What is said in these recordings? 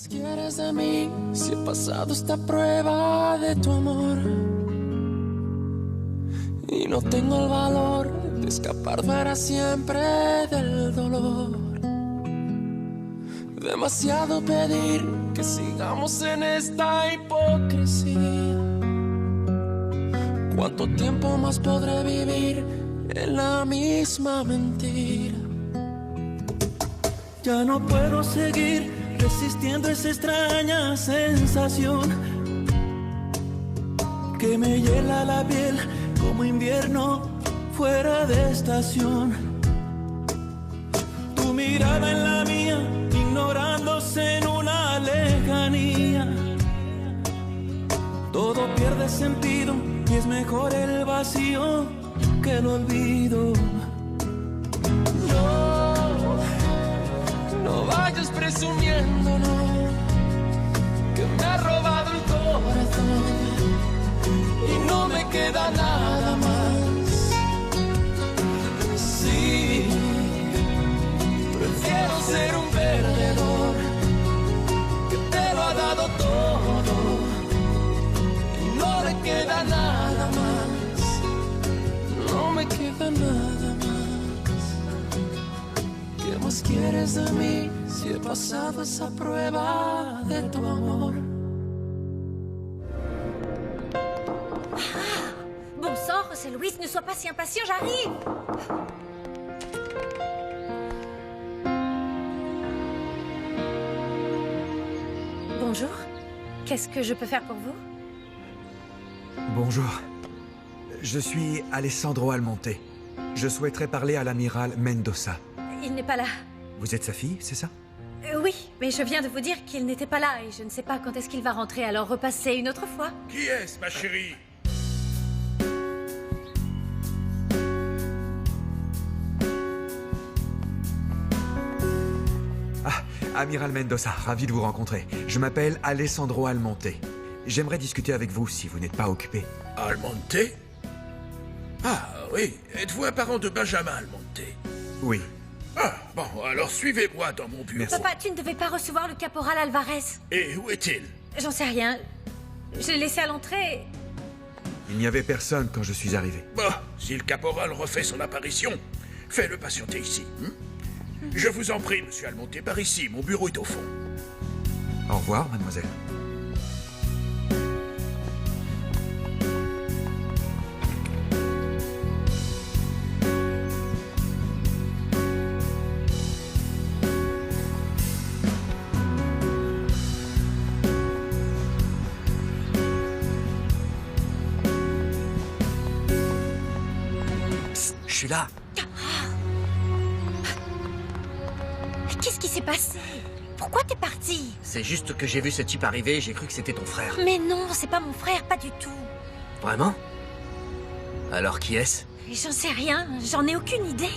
más quieres de mí si he pasado esta prueba de tu amor? Y no tengo el valor de escapar para siempre del dolor. Demasiado pedir que sigamos en esta hipocresía. ¿Cuánto tiempo más podré vivir en la misma mentira? Ya no puedo seguir resistiendo esa extraña sensación que me hiela la piel como invierno fuera de estación. Tu mirada en la mía, ignorándose en una lejanía. Todo pierde sentido y es mejor el vacío que el olvido. No vayas presumiendo, no, que me ha robado el corazón y no me queda nada más. Sí, prefiero ser un perdedor que te lo ha dado todo y no le queda nada más. No me queda nada más. ¿Qué más quieres de mí si he pasado esa prueba de tu amor? Bon sang, José Luis, ne sois pas si impatient, j'arrive. Bonjour. Qu'est-ce que je peux faire pour vous? Bonjour. Je suis Alessandro Almonte. Je souhaiterais parler à l'amiral Mendoza. Il n'est pas là. Vous êtes sa fille, c'est ça? Oui, mais je viens de vous dire qu'il n'était pas là et je ne sais pas quand est-ce qu'il va rentrer, alors repassez une autre fois. Qui est-ce, ma chérie? Ah, amiral Mendoza, ravi de vous rencontrer. Je m'appelle Alessandro Almonte. J'aimerais discuter avec vous si vous n'êtes pas occupé. Almonte? Ah, oui. Êtes-vous un parent de Benjamin Almonte? Oui. Ah, bon, alors suivez-moi dans mon bureau. Merci. Papa, tu ne devais pas recevoir le caporal Alvarez. Et où est-il? J'en sais rien. Je l'ai laissé à l'entrée. Il n'y avait personne quand je suis arrivé. Bon, si le caporal refait son apparition, fais-le patienter ici. Je vous en prie, monsieur Almonte, par ici. Mon bureau est au fond. Au revoir, mademoiselle. Je suis là. Qu'est-ce qui s'est passé? Pourquoi t'es parti? C'est juste que j'ai vu ce type arriver et j'ai cru que c'était ton frère. Mais non, c'est pas mon frère, pas du tout. Vraiment? Alors qui est-ce? J'en sais rien, j'en ai aucune idée.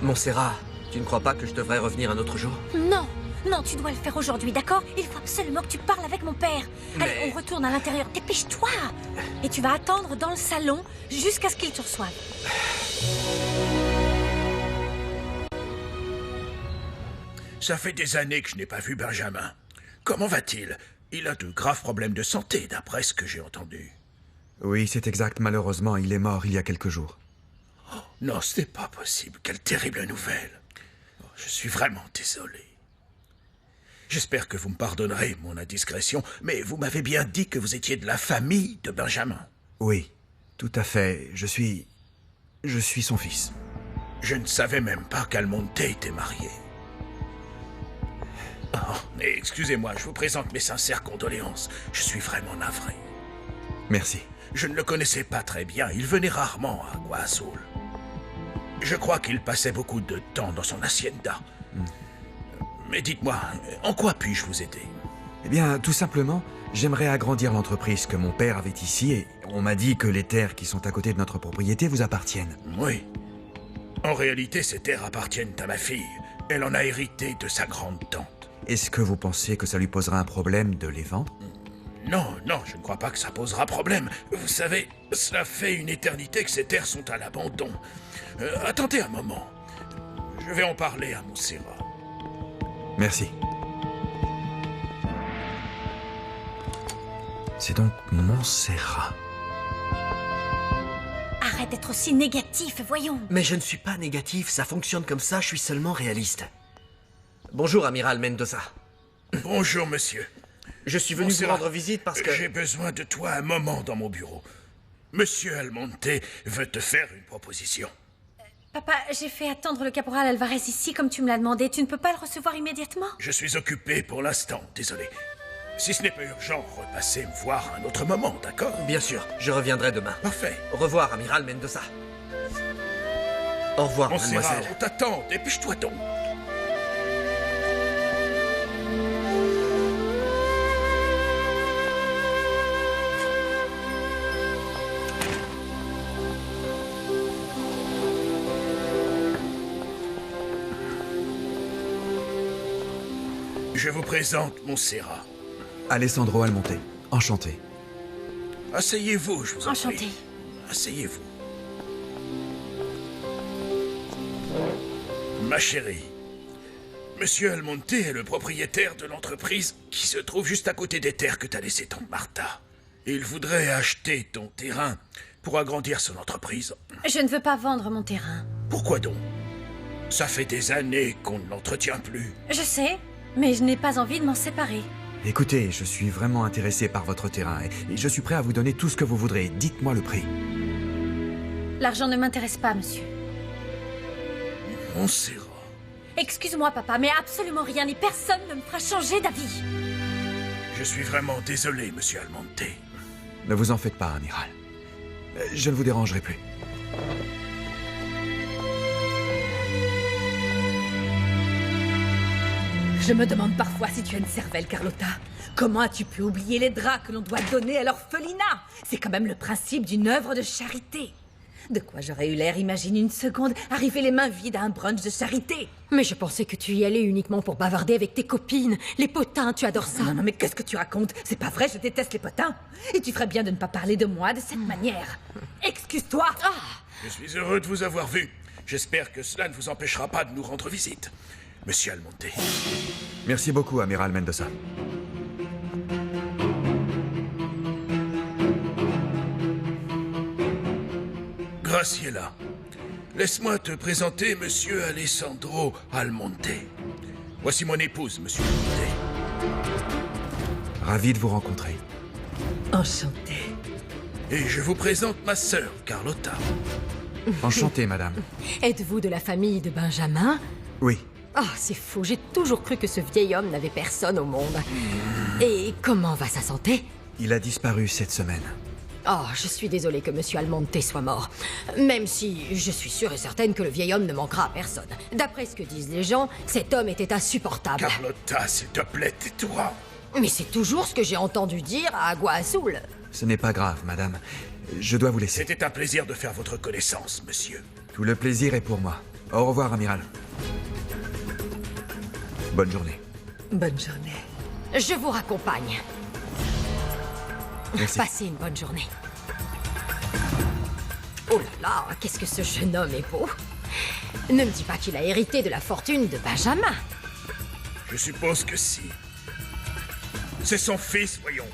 Montserrat, tu ne crois pas que je devrais revenir un autre jour? Non, non, tu dois le faire aujourd'hui, d'accord? Il faut absolument que tu parles avec mon père. Allez, Mais- on retourne à l'intérieur, dépêche-toi. Et tu vas attendre dans le salon jusqu'à ce qu'il te reçoive. Ça fait des années que je n'ai pas vu Benjamin. Comment va-t-il? Il a de graves problèmes de santé, d'après ce que j'ai entendu. Oui, c'est exact. Malheureusement, il est mort il y a quelques jours. Non, ce n'est pas possible. Quelle terrible nouvelle. Oh, je suis vraiment désolé. J'espère que vous me pardonnerez mon indiscrétion, mais vous m'avez bien dit que vous étiez de la famille de Benjamin. Oui, tout à fait. Je suis son fils. Je ne savais même pas qu'Almonte était marié. Oh, mais excusez-moi, je vous présente mes sincères condoléances. Je suis vraiment navré. Merci. Je ne le connaissais pas très bien. Il venait rarement à Guasul. Je crois qu'il passait beaucoup de temps dans son hacienda. Mais dites-moi, en quoi puis-je vous aider? Eh bien, tout simplement, j'aimerais agrandir l'entreprise que mon père avait ici et on m'a dit que les terres qui sont à côté de notre propriété vous appartiennent. Oui. En réalité, ces terres appartiennent à ma fille. Elle en a hérité de sa grande-tante. Est-ce que vous pensez que ça lui posera un problème de les vendre? Non, non, je ne crois pas que ça posera problème. Vous savez, cela fait une éternité que ces terres sont à l'abandon. Attendez un moment. Je vais en parler à Montserrat. Merci. C'est donc Montserrat. Arrête d'être aussi négatif, voyons. Mais je ne suis pas négatif, ça fonctionne comme ça, je suis seulement réaliste. Bonjour, amiral Mendoza. Bonjour, monsieur. Je suis venu vous Montserrat, rendre visite parce que... J'ai besoin de toi un moment dans mon bureau. Monsieur Almonte veut te faire une proposition. Papa, j'ai fait attendre le caporal Alvarez ici comme tu me l'as demandé. Tu ne peux pas le recevoir immédiatement? Je suis occupé pour l'instant, désolé. Si ce n'est pas urgent, repassez me voir un autre moment, d'accord? Bien sûr, je reviendrai demain. Parfait. Au revoir, amiral Mendoza. Au revoir, Montserrat, mademoiselle. on t'attend, dépêche-toi donc. Je vous présente Montserrat. Alessandro Almonte. Enchanté. Asseyez-vous, je vous en Enchantée. prie. Asseyez-vous. Ma chérie, Monsieur Almonte est le propriétaire de l'entreprise qui se trouve juste à côté des terres que t'as laissées tante Martha. Il voudrait acheter ton terrain pour agrandir son entreprise. Je ne veux pas vendre mon terrain. Pourquoi donc? Ça fait des années qu'on ne l'entretient plus. Je sais, mais je n'ai pas envie de m'en séparer. Écoutez, je suis vraiment intéressé par votre terrain et je suis prêt à vous donner tout ce que vous voudrez. Dites-moi le prix. L'argent ne m'intéresse pas, monsieur. Montserrat. Excuse-moi, papa, mais absolument rien ni personne ne me fera changer d'avis. Je suis vraiment désolé, Monsieur Almonte. Ne vous en faites pas, amiral. Je ne vous dérangerai plus. Je me demande parfois si tu as une cervelle, Carlotta. Comment as-tu pu oublier les draps que l'on doit donner à l'orphelinat? C'est quand même le principe d'une œuvre de charité. De quoi j'aurais eu l'air, imagine une seconde, arriver les mains vides à un brunch de charité. Mais je pensais que tu y allais uniquement pour bavarder avec tes copines. Les potins, tu adores ça. Non, non, mais qu'est-ce que tu racontes? C'est pas vrai, je déteste les potins. Et tu ferais bien de ne pas parler de moi de cette manière. Excuse-toi. Je suis heureux de vous avoir vu. J'espère que cela ne vous empêchera pas de nous rendre visite. Monsieur Almonte. Merci beaucoup, amiral Mendoza. Graciela, laisse-moi te présenter Monsieur Alessandro Almonte. Voici mon épouse, Monsieur Almonte. Ravi de vous rencontrer. Enchanté. Et je vous présente ma sœur, Carlotta. Enchanté, madame. Êtes-vous de la famille de Benjamin? Oui. Ah, c'est fou, j'ai toujours cru que ce vieil homme n'avait personne au monde. Et comment va sa santé? Il a disparu cette semaine. Oh, je suis désolée que Monsieur Almonte soit mort. Même si je suis sûre et certaine que le vieil homme ne manquera à personne. D'après ce que disent les gens, cet homme était insupportable. Carlotta, s'il te plaît, tais-toi. Mais c'est toujours ce que j'ai entendu dire à Agua Azul. Ce n'est pas grave, madame. Je dois vous laisser. C'était un plaisir de faire votre connaissance, monsieur. Tout le plaisir est pour moi. Au revoir, amiral. Bonne journée. Bonne journée. Je vous raccompagne. Merci. Passez une bonne journée. Oh là là, qu'est-ce que ce jeune homme est beau. Ne me dis pas qu'il a hérité de la fortune de Benjamin. Je suppose que si. C'est son fils, voyons.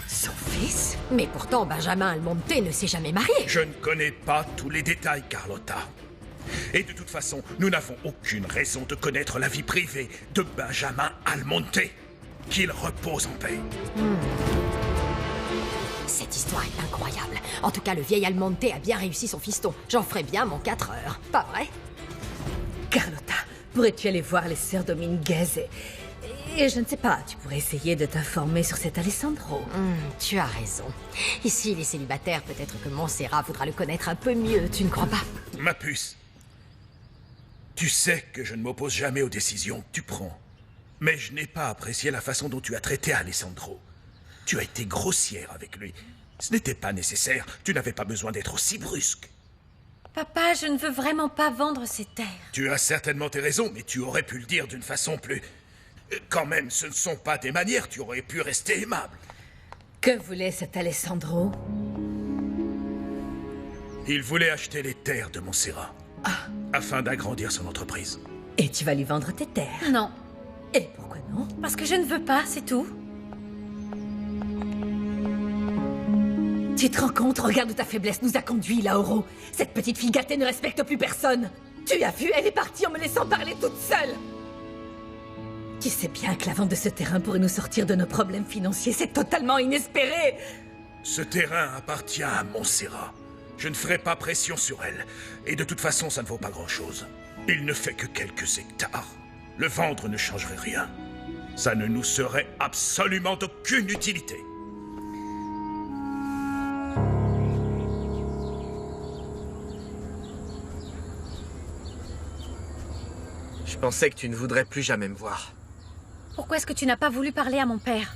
Son fils? Mais pourtant, Benjamin Almonte ne s'est jamais marié. Je ne connais pas tous les détails, Carlotta. Et de toute façon, nous n'avons aucune raison de connaître la vie privée de Benjamin Almonte. Qu'il repose en paix. Cette histoire est incroyable. En tout cas, le vieil Almonte a bien réussi son fiston. J'en ferai bien mon 4 heures. Pas vrai? Carlotta, pourrais-tu aller voir les sœurs Dominguez et je ne sais pas, tu pourrais essayer de t'informer sur cet Alessandro. Tu as raison. Ici, les célibataires, peut-être que Montserrat voudra le connaître un peu mieux, tu ne crois pas? Ma puce, tu sais que je ne m'oppose jamais aux décisions que tu prends. Mais je n'ai pas apprécié la façon dont tu as traité Alessandro. Tu as été grossière avec lui. Ce n'était pas nécessaire. Tu n'avais pas besoin d'être aussi brusque. Papa, je ne veux vraiment pas vendre ces terres. Tu as certainement tes raisons, mais tu aurais pu le dire d'une façon plus... Quand même, ce ne sont pas des manières. Tu aurais pu rester aimable. Que voulait cet Alessandro? Il voulait acheter les terres de Montserrat. Afin d'agrandir son entreprise. Et tu vas lui vendre tes terres? Non, Et pourquoi non? parce que je ne veux pas, c'est tout. Tu te rends compte? Regarde où ta faiblesse nous a conduits, Lauro. Cette petite fille gâtée ne respecte plus personne. Tu as vu, elle est partie en me laissant parler toute seule. Tu sais bien que la vente de ce terrain pourrait nous sortir de nos problèmes financiers. C'est totalement inespéré. Ce terrain appartient à Montserrat. Je ne ferai pas pression sur elle. Et de toute façon, ça ne vaut pas grand-chose. Il ne fait que quelques hectares. Le vendre ne changerait rien. Ça ne nous serait absolument d'aucune utilité. Je pensais que tu ne voudrais plus jamais me voir. Pourquoi est-ce que tu n'as pas voulu parler à mon père?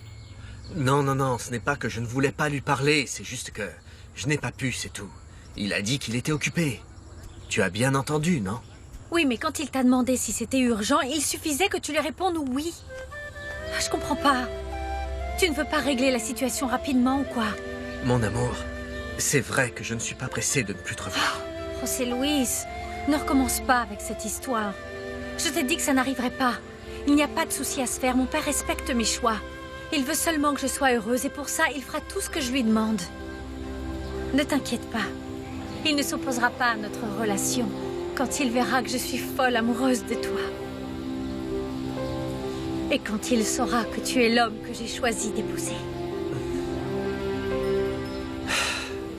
Non, ce n'est pas que je ne voulais pas lui parler, c'est juste que je n'ai pas pu, c'est tout. Il a dit qu'il était occupé. Tu as bien entendu, non? Oui, mais quand il t'a demandé si c'était urgent, il suffisait que tu lui répondes oui. Ah, je comprends pas. Tu ne veux pas régler la situation rapidement ou quoi? Mon amour, c'est vrai que je ne suis pas pressé de ne plus te revoir. José Luis, ne recommence pas avec cette histoire. Je t'ai dit que ça n'arriverait pas. Il n'y a pas de souci à se faire, mon père respecte mes choix. Il veut seulement que je sois heureuse et pour ça, il fera tout ce que je lui demande. Ne t'inquiète pas. Il ne s'opposera pas à notre relation quand il verra que je suis folle amoureuse de toi. Et quand il saura que tu es l'homme que j'ai choisi d'épouser.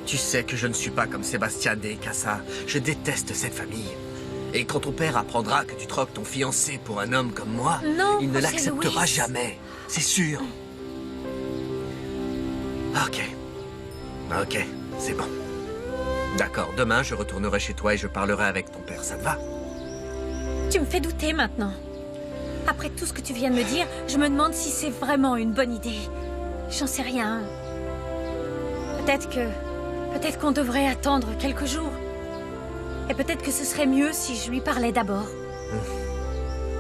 Tu sais que je ne suis pas comme Sébastien et Casa. Je déteste cette famille. Et quand ton père apprendra que tu troques ton fiancé pour un homme comme moi, non, il ne José l'acceptera Luis. jamais. C'est sûr. Ok, c'est bon. D'accord, demain je retournerai chez toi et je parlerai avec ton père, ça te va? Tu me fais douter maintenant. Après tout ce que tu viens de me dire, je me demande si c'est vraiment une bonne idée. J'en sais rien. Peut-être qu'on devrait attendre quelques jours. Et peut-être que ce serait mieux si je lui parlais d'abord.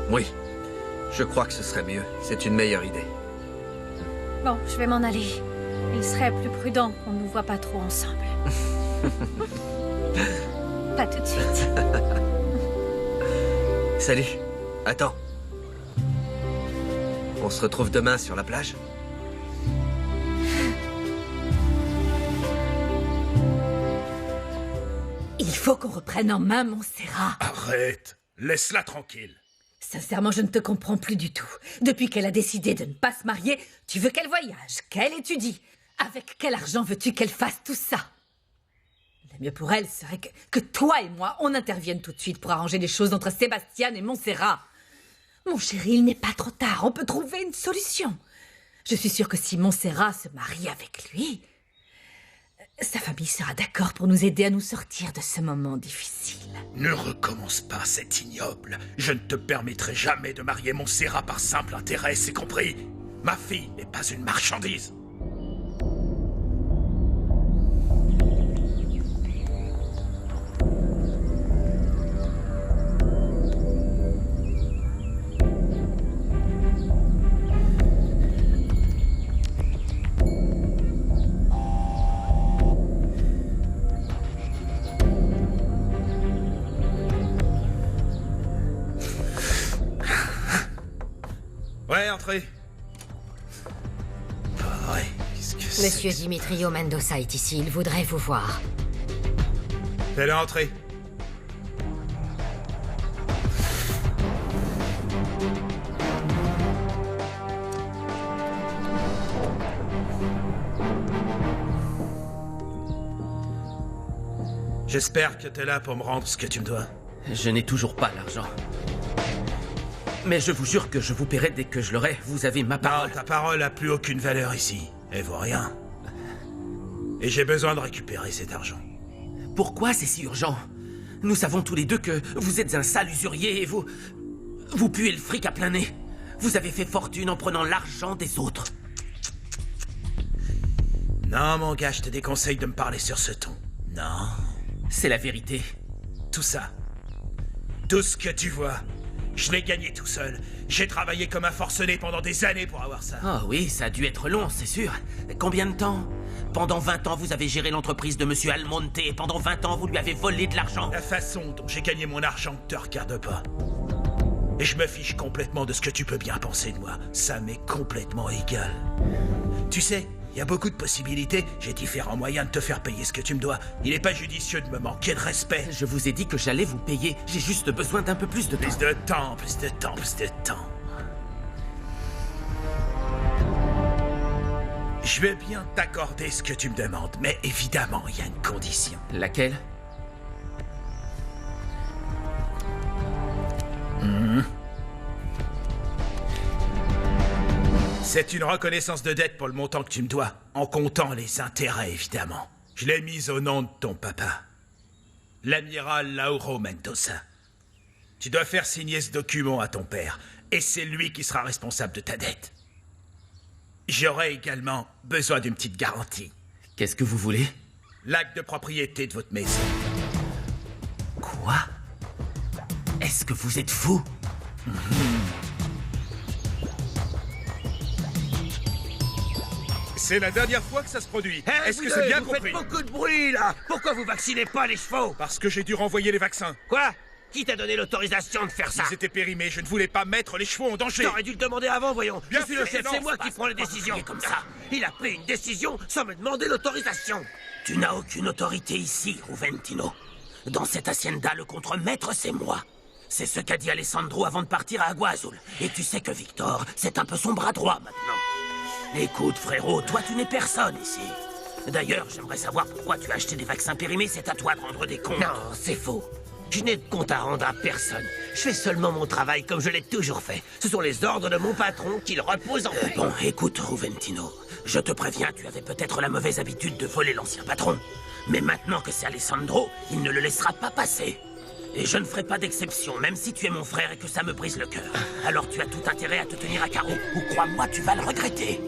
Oui, je crois que ce serait mieux. C'est une meilleure idée. Bon, je vais m'en aller. Il serait plus prudent qu'on ne nous voit pas trop ensemble. Pas tout de suite. Salut. Attends. On se retrouve demain sur la plage? Il faut qu'on reprenne en main Montserrat. Arrête. Laisse-la tranquille. Sincèrement, je ne te comprends plus du tout. Depuis qu'elle a décidé de ne pas se marier, tu veux qu'elle voyage, qu'elle étudie. Avec quel argent veux-tu qu'elle fasse tout ça? Le mieux pour elle serait que toi et moi, on intervienne tout de suite pour arranger les choses entre Sébastien et Montserrat. Mon chéri, il n'est pas trop tard, on peut trouver une solution. Je suis sûre que si Montserrat se marie avec lui, sa famille sera d'accord pour nous aider à nous sortir de ce moment difficile. Ne recommence pas, c'est ignoble. Je ne te permettrai jamais de marier Montserrat par simple intérêt, c'est compris? Ma fille n'est pas une marchandise. Ouais, entrez. Ah ouais, qu'est-ce que c'est? Monsieur Dimitrio Mendoza est ici, il voudrait vous voir. Fais-le entrer. J'espère que t'es là pour me rendre ce que tu me dois. Je n'ai toujours pas l'argent. Mais je vous jure que je vous paierai dès que je l'aurai. Vous avez ma parole. Non, ta parole n'a plus aucune valeur ici. Elle vaut rien. Et j'ai besoin de récupérer cet argent. Pourquoi c'est si urgent? Nous savons tous les deux que vous êtes un sale usurier et vous puez le fric à plein nez. Vous avez fait fortune en prenant l'argent des autres. Non, mon gars, je te déconseille de me parler sur ce ton. Non. C'est la vérité. Tout ça. Tout ce que tu vois. Je l'ai gagné tout seul. J'ai travaillé comme un forcené pendant des années pour avoir ça. Ah oui, ça a dû être long, c'est sûr. Combien de temps? Pendant 20 ans, vous avez géré l'entreprise de Monsieur Almonte et pendant 20 ans, vous lui avez volé de l'argent. La façon dont j'ai gagné mon argent ne te regarde pas. Et je me fiche complètement de ce que tu peux bien penser de moi. Ça m'est complètement égal. Tu sais, Il y a beaucoup de possibilités. J'ai différents moyens de te faire payer ce que tu me dois. Il n'est pas judicieux de me manquer de respect. Je vous ai dit que j'allais vous payer. J'ai juste besoin d'un peu plus de temps. Plus de temps, plus de temps, plus de temps. Je vais bien t'accorder ce que tu me demandes, mais évidemment, il y a une condition. Laquelle? C'est une reconnaissance de dette pour le montant que tu me dois, en comptant les intérêts, évidemment. Je l'ai mise au nom de ton papa, l'amiral Lauro Mendoza. Tu dois faire signer ce document à ton père, et c'est lui qui sera responsable de ta dette. J'aurai également besoin d'une petite garantie. Qu'est-ce que vous voulez? L'acte de propriété de votre maison. Quoi? Est-ce que vous êtes fou? C'est la dernière fois que ça se produit. Est-ce que c'est bien compris? Vous faites beaucoup de bruit, là. Pourquoi vous vaccinez pas les chevaux? Parce que j'ai dû renvoyer les vaccins. Quoi? Qui t'a donné l'autorisation de faire ça? Ils étaient périmés, je ne voulais pas mettre les chevaux en danger. T'aurais dû le demander avant, voyons. Bien Je suis le sûr, chef, non, c'est moi c'est qui pas- prends les décisions. Comme ça. Il a pris une décision sans me demander l'autorisation. Tu n'as aucune autorité ici, Ruventino. Dans cette hacienda, le contre-maître, c'est moi. C'est ce qu'a dit Alessandro avant de partir à Agua Azul. Et tu sais que Victor, c'est un peu son bras droit maintenant. Écoute, frérot, toi, tu n'es personne ici. D'ailleurs, j'aimerais savoir pourquoi tu as acheté des vaccins périmés, c'est à toi de rendre des comptes. Non, c'est faux. Je n'ai de compte à rendre à personne. Je fais seulement mon travail comme je l'ai toujours fait. Ce sont les ordres de mon patron qu'il repose en paix. Bon, écoute, Ruventino, je te préviens, tu avais peut-être la mauvaise habitude de voler l'ancien patron. Mais maintenant que c'est Alessandro, il ne le laissera pas passer. Et je ne ferai pas d'exception, même si tu es mon frère et que ça me brise le cœur. Alors tu as tout intérêt à te tenir à carreau, ou crois-moi, tu vas le regretter.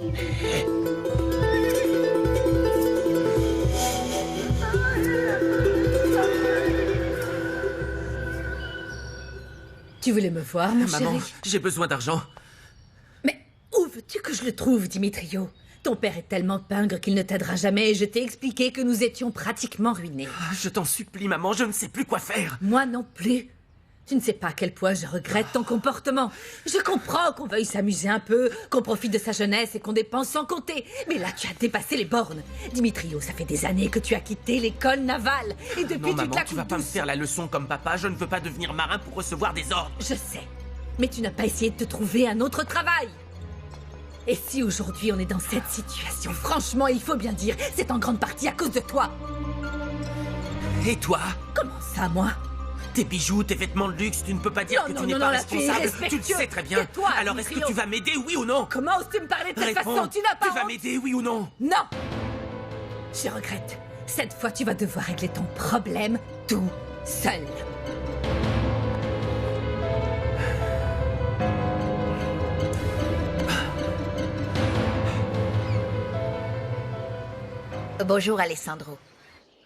Tu voulais me voir, mon Maman, chéri? j'ai besoin d'argent. Mais où veux-tu que je le trouve, Dimitrio? Ton père est tellement pingre qu'il ne t'aidera jamais et je t'ai expliqué que nous étions pratiquement ruinés. Ah, je t'en supplie, maman, je ne sais plus quoi faire. Moi non plus. Tu ne sais pas à quel point je regrette ton comportement. Je comprends qu'on veuille s'amuser un peu, qu'on profite de sa jeunesse et qu'on dépense sans compter. Mais là, tu as dépassé les bornes. Dimitrio, ça fait des années que tu as quitté l'école navale. Et depuis, Non, tu maman, te la tu vas pas me faire la leçon comme papa. Je ne veux pas devenir marin pour recevoir des ordres. Je sais. Mais tu n'as pas essayé de te trouver un autre travail. Et si aujourd'hui on est dans cette situation, franchement, il faut bien dire, c'est en grande partie à cause de toi. Et toi? Comment ça, moi? Tes bijoux, tes vêtements de luxe, tu ne peux pas dire Non, que non, tu n'es non, pas non, là, tu es responsable. Tu le irrespectueux. sais très bien. Tais-toi, Alors est-ce que Dimitrio. tu vas m'aider, oui ou non? Comment oses-tu me parler de cette Réponds. façon? Tu n'as pas Tu vas honte? m'aider, oui ou non? Non. Je regrette. Cette fois, tu vas devoir régler ton problème tout seul. Bonjour Alessandro.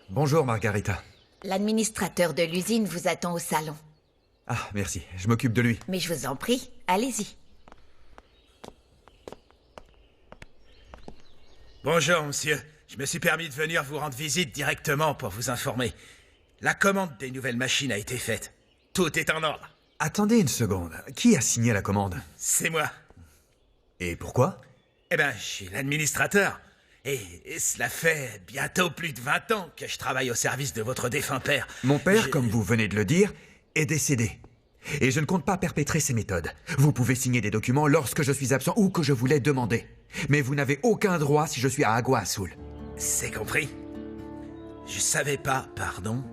Bonjour, Margarita. L'administrateur de l'usine vous attend au salon. Ah, merci, je m'occupe de lui. Mais je vous en prie, allez-y. Bonjour, monsieur. Je me suis permis de venir vous rendre visite directement pour vous informer. La commande des nouvelles machines a été faite. Tout est en ordre. Attendez une seconde, qui a signé la commande? C'est moi. Et pourquoi? Eh ben, je suis l'administrateur. Et cela fait bientôt plus de 20 ans que je travaille au service de votre défunt père. Mon père, Je- comme vous venez de le dire, est décédé. Et je ne compte pas perpétrer ces méthodes. Vous pouvez signer des documents lorsque je suis absent ou que je vous l'ai demandé. Mais vous n'avez aucun droit si je suis à Agua Azul. C'est compris. Je savais pas, pardon.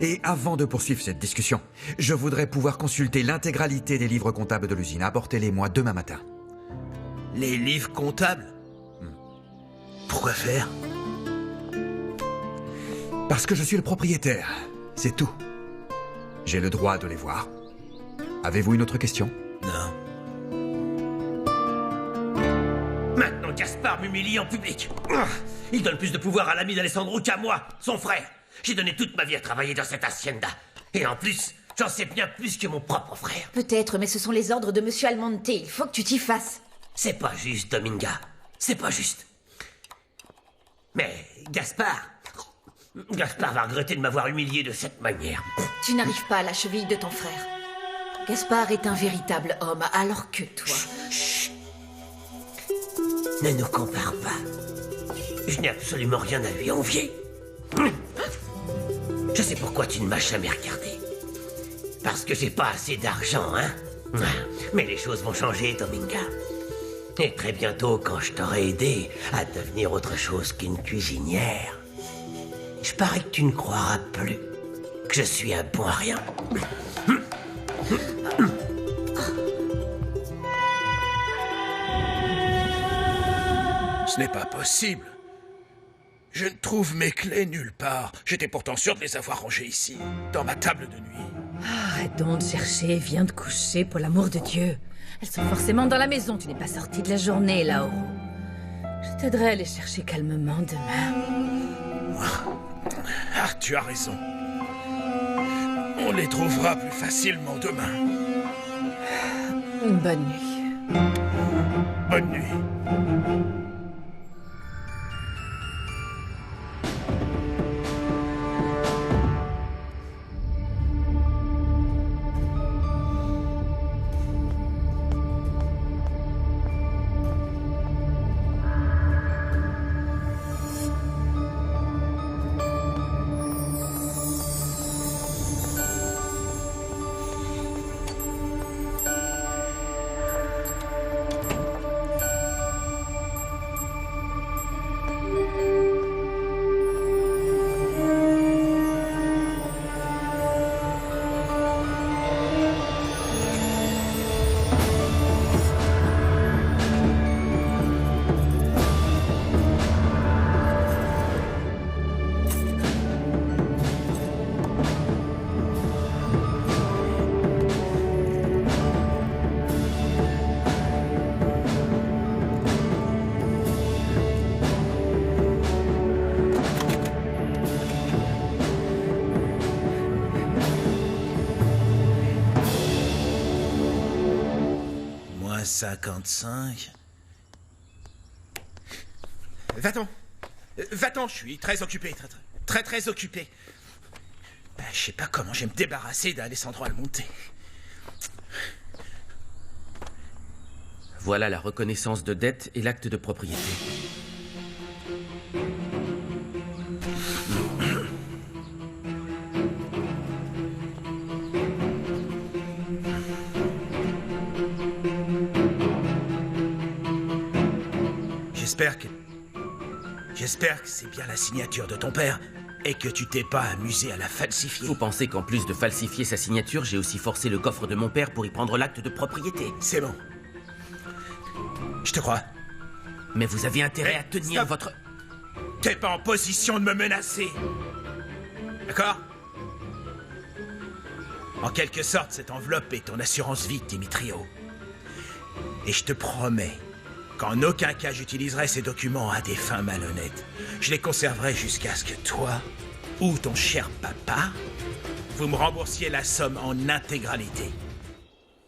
Et avant de poursuivre cette discussion, je voudrais pouvoir consulter l'intégralité des livres comptables de l'usine. Apportez-les-moi demain matin. Les livres comptables? Pourquoi faire? Parce que je suis le propriétaire. C'est tout. J'ai le droit de les voir. Avez-vous une autre question? Non. Maintenant, Gaspard m'humilie en public. Il donne plus de pouvoir à l'ami d'Alessandro qu'à moi, son frère. J'ai donné toute ma vie à travailler dans cette hacienda. Et en plus, j'en sais bien plus que mon propre frère. Peut-être, mais ce sont les ordres de Monsieur Almonte. Il faut que tu t'y fasses. C'est pas juste, Dominga. C'est pas juste. Mais Gaspard va regretter de m'avoir humilié de cette manière. Tu n'arrives pas à la cheville de ton frère. Gaspard est un véritable homme, alors que toi... Ne nous compare pas. Je n'ai absolument rien à lui envier. Je sais pourquoi tu ne m'as jamais regardé. Parce que j'ai pas assez d'argent, hein. Mais les choses vont changer, Dominga. Et très bientôt, quand je t'aurai aidé à devenir autre chose qu'une cuisinière, je parie que tu ne croiras plus que je suis un bon à rien. Ce n'est pas possible. Je ne trouve mes clés nulle part. J'étais pourtant sûr de les avoir rangées ici, dans ma table de nuit. Arrête donc de chercher, viens te coucher, pour l'amour de Dieu. Elles sont forcément dans la maison, tu n'es pas sorti de la journée, Lauro. Je t'aiderai à les chercher calmement demain. Ah, tu as raison. On les trouvera plus facilement demain. Bonne nuit. Bonne nuit. Moins 55. Va-t'en. Va-t'en, je suis très occupé. Très occupé. Je sais pas comment je vais me débarrasser d'Alessandro Almonte. Voilà la reconnaissance de dette et l'acte de propriété. J'espère que c'est bien la signature de ton père et que tu t'es pas amusé à la falsifier. Vous pensez qu'en plus de falsifier sa signature, j'ai aussi forcé le coffre de mon père pour y prendre l'acte de propriété? C'est bon. Je te crois. Mais vous avez intérêt à tenir votre... T'es pas en position de me menacer. D'accord? En quelque sorte, cette enveloppe est ton assurance vie, Dimitrio. Et je te promets qu'en aucun cas j'utiliserai ces documents à des fins malhonnêtes. Je les conserverai jusqu'à ce que toi, ou ton cher papa, vous me remboursiez la somme en intégralité.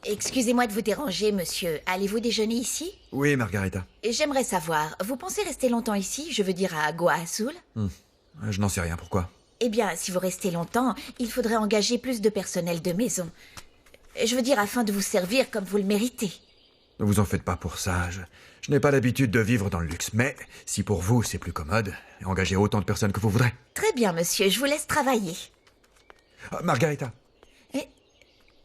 Excusez-moi de vous déranger, monsieur. Allez-vous déjeuner ici? Oui, Margarita. Et j'aimerais savoir, vous pensez rester longtemps ici, je veux dire à Agua Azul? Je n'en sais rien, pourquoi? Eh bien, si vous restez longtemps, il faudrait engager plus de personnel de maison. Je veux dire, afin de vous servir comme vous le méritez. Ne vous en faites pas pour ça. Je n'ai pas l'habitude de vivre dans le luxe. Mais si pour vous, c'est plus commode, engagez autant de personnes que vous voudrez. Très bien, monsieur. Je vous laisse travailler. Margarita.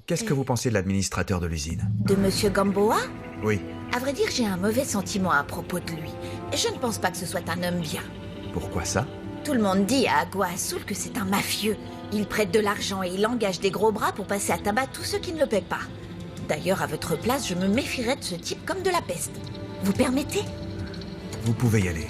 Qu'est-ce que vous pensez de l'administrateur de l'usine? De monsieur Gamboa? Oui. À vrai dire, j'ai un mauvais sentiment à propos de lui. Je ne pense pas que ce soit un homme bien. Pourquoi ça? Tout le monde dit à Agua Azul que c'est un mafieux. Il prête de l'argent et il engage des gros bras pour passer à tabac tous ceux qui ne le paient pas. D'ailleurs, à votre place, je me méfierais de ce type comme de la peste. Vous permettez? Vous pouvez y aller.